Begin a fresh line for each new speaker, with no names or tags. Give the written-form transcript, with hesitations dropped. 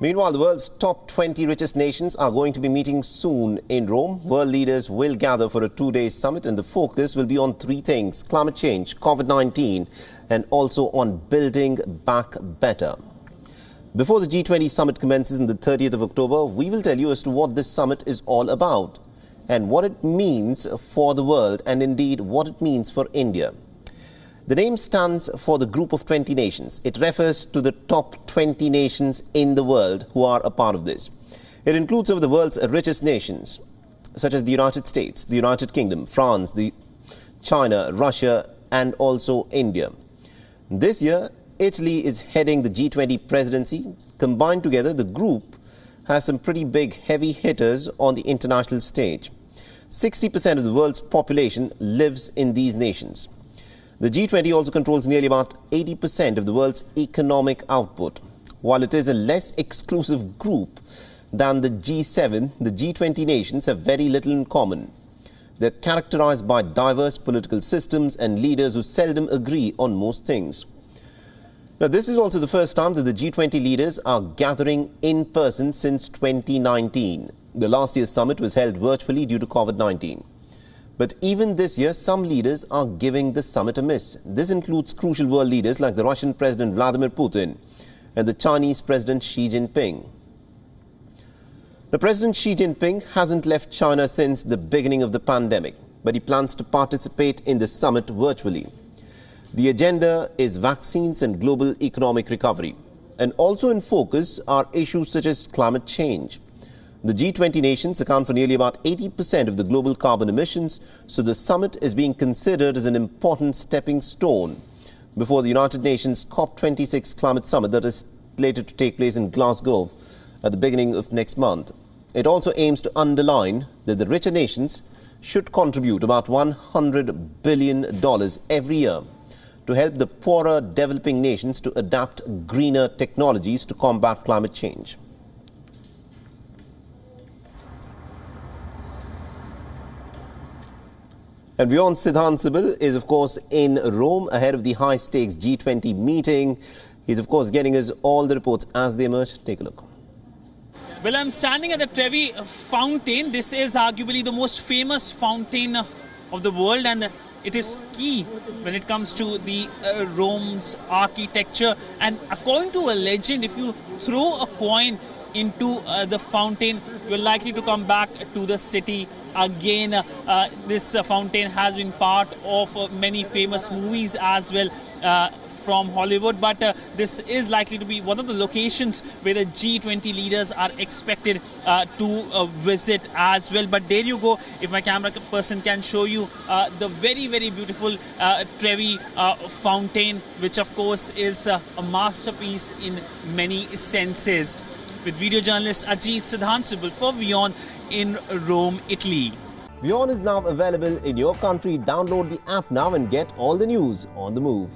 Meanwhile, the world's top 20 richest nations are going to be meeting soon in Rome. World leaders will gather for a two-day summit, and the focus will be on three things: climate change, COVID-19, and also on building back better. Before the G20 summit commences on the 30th of October, we will tell you as to what this summit is all about and what it means for the world, and indeed what it means for India. The name stands for the group of 20 nations. It refers to the top 20 nations in the world who are a part of this. It includes some of the world's richest nations, such as the United States, the United Kingdom, France, China, Russia, and also India. This year, Italy is heading the G20 presidency. Combined together, the group has some pretty big heavy hitters on the international stage. 60% of the world's population lives in these nations. The G20 also controls nearly about 80% of the world's economic output. While it is a less exclusive group than the G7, the G20 nations have very little in common. They're characterized by diverse political systems and leaders who seldom agree on most things. Now, this is also the first time that the G20 leaders are gathering in person since 2019. The last year's summit was held virtually due to COVID-19. But even this year, some leaders are giving the summit a miss. This includes crucial world leaders like the Russian President Vladimir Putin and the Chinese President Xi Jinping. The President Xi Jinping hasn't left China since the beginning of the pandemic, but he plans to participate in the summit virtually. The agenda is vaccines and global economic recovery. And also in focus are issues such as climate change. The G20 nations account for nearly about 80% of the global carbon emissions, so the summit is being considered as an important stepping stone before the United Nations COP26 climate summit that is slated to take place in Glasgow at the beginning of next month. It also aims to underline that the richer nations should contribute about $100 billion every year to help the poorer developing nations to adapt greener technologies to combat climate change. And WION Sibil is, of course, in Rome ahead of the high-stakes G20 meeting. He's, of course, getting us all the reports as they emerge. Take a look.
Well, I'm standing at the Trevi fountain. This is arguably the most famous fountain of the world, and it is key when it comes to the Rome's architecture. And according to a legend, if you throw a coin into the fountain, you're likely to come back to the city again. This fountain has been part of many famous movies as well from Hollywood, but this is likely to be one of the locations where the G20 leaders are expected to visit as well. But there you go, if my camera person can show you the very, very beautiful Trevi fountain, which of course is a masterpiece in many senses. With video journalist Ajit Sibil for WION in Rome, Italy.
WION is now available in your country. Download the app now and get all the news on the move.